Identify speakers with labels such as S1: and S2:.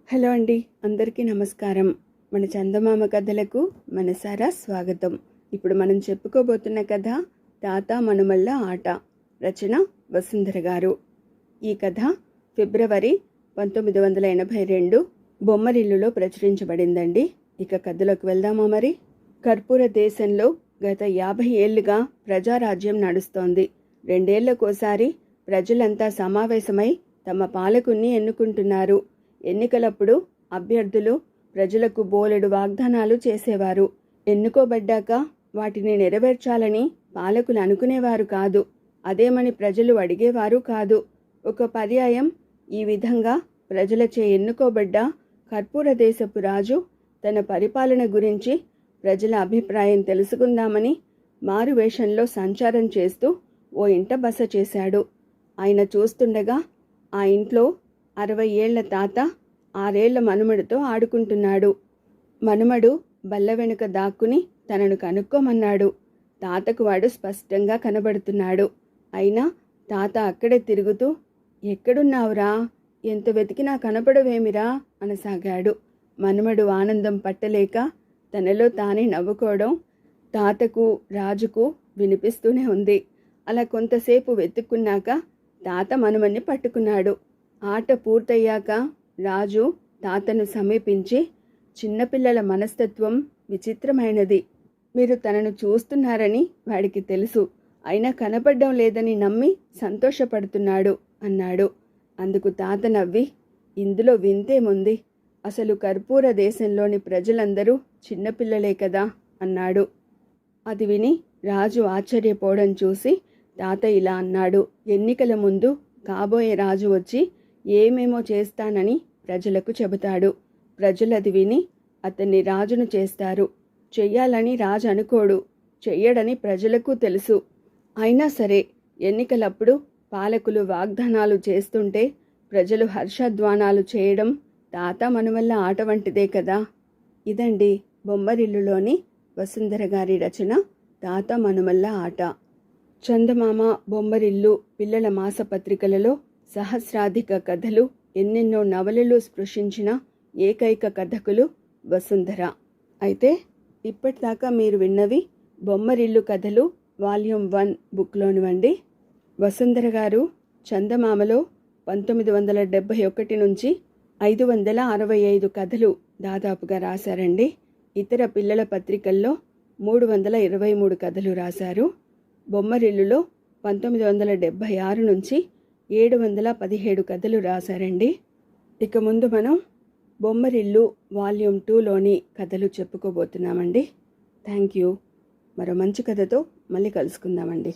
S1: Hello అండి, అందరికీ నమస్కారం. మన చందమామ కథలకు మనసారా స్వాగతం. ఇప్పుడు మనం చెప్పుకోబోతున్న కథ తాత మనుమళ్ళ ఆట. రచన వసుంధర గారు. ఈ కథ ఫిబ్రవరి 1982 బొమ్మరిల్లులో ప్రచురించబడిందండి. ఇక కథలోకి వెళ్దామా మరి. కర్పూర దేశంలో గత 50 ఏళ్లుగా ప్రజారాజ్యం నడుస్తోంది. 2 ఏళ్లకోసారి ప్రజలంతా సమావేశమై తమ పాలకుణ్ణి ఎన్నుకుంటున్నారు. ఎన్నికలప్పుడు అభ్యర్థులు ప్రజలకు బోలెడు వాగ్దానాలు చేసేవారు. ఎన్నుకోబడ్డాక వాటిని నెరవేర్చాలని పాలకులు అనుకునేవారు కాదు. అదేమని ప్రజలు అడిగేవారు కాదు. ఒక పర్యాయం ఈ విధంగా ప్రజలచే ఎన్నుకోబడ్డ కర్పూర దేశపు రాజు తన పరిపాలన గురించి ప్రజల అభిప్రాయం తెలుసుకుందామని మారువేషంలో సంచారం చేస్తూ ఓ ఇంట బస చేశాడు. ఆయన చూస్తుండగా ఆ ఇంట్లో 60 ఏళ్ల తాత 6 ఏళ్ల మనుమడితో ఆడుకుంటున్నాడు. మనుమడు బల్ల వెనుక దాక్కుని తనను కనుక్కోమన్నాడు. తాతకు వాడు స్పష్టంగా కనబడుతున్నాడు. అయినా తాత అక్కడే తిరుగుతూ, "ఎక్కడున్నావురా? ఎంత వెతికినా కనపడవేమిరా?" అనసాగాడు. మనుమడు ఆనందం పట్టలేక తనలో తానే నవ్వుకోవడం తాతకు రాజుకు వినిపిస్తూనే ఉంది. అలా కొంతసేపు వెతుక్కున్నాక తాత మనుమణ్ణి పట్టుకున్నాడు. ఆట పూర్తయ్యాక రాజు తాతను సమీపించి, "చిన్నపిల్లల మనస్తత్వం విచిత్రమైనది. మీరు తనను చూస్తున్నారని వాడికి తెలుసు. అయినా కనపడడం లేదని నమ్మి సంతోషపడుతున్నాడు" అన్నాడు. అందుకు తాత నవ్వి, "ఇందులో వింతేముంది? అసలు కర్పూర దేశంలోని ప్రజలందరూ చిన్నపిల్లలే కదా" అన్నాడు. అది విని రాజు ఆశ్చర్యపోవడం చూసి తాత ఇలా అన్నాడు, "ఎన్నికల ముందు కాబోయే రాజు వచ్చి ఏమేమో చేస్తానని ప్రజలకు చెబుతాడు. ప్రజలది విని అతన్ని రాజును చేస్తారు. చెయ్యాలని రాజు అనుకోడు, చెయ్యడని ప్రజలకు తెలుసు. అయినా సరే ఎన్నికలప్పుడు పాలకులు వాగ్దానాలు చేస్తుంటే ప్రజలు హర్షధ్వానాలు చేయడం తాత మనుమళ్ళ ఆట వంటిదే కదా." ఇదండి బొమ్మరిల్లులోని వసుంధర గారి రచన తాత మనుమళ్ళ ఆట. చందమామ, బొమ్మరిల్లు పిల్లల మాసపత్రికలలో సహస్రాధిక కథలు, ఎన్నెన్నో నవలలు స్పృశించిన ఏకైక కథకులు వసుంధర. అయితే ఇప్పటిదాకా మీరు విన్నవి బొమ్మరిల్లు కథలు వాల్యూమ్ 1 బుక్లోనివండి. వసుంధర గారు చందమామలో 1971 నుంచి 565 కథలు దాదాపుగా రాశారండి. ఇతర పిల్లల పత్రికల్లో 323 కథలు రాశారు. బొమ్మరిల్లులో 1976 నుంచి 717 కథలు రాశారండి. ఇక ముందు మనం బొమ్మరిల్లు వాల్యూమ్ 2లోని కథలు చెప్పుకోబోతున్నామండి. Thank you. మరో మంచి కథతో మళ్ళీ కలుసుకుందామండి.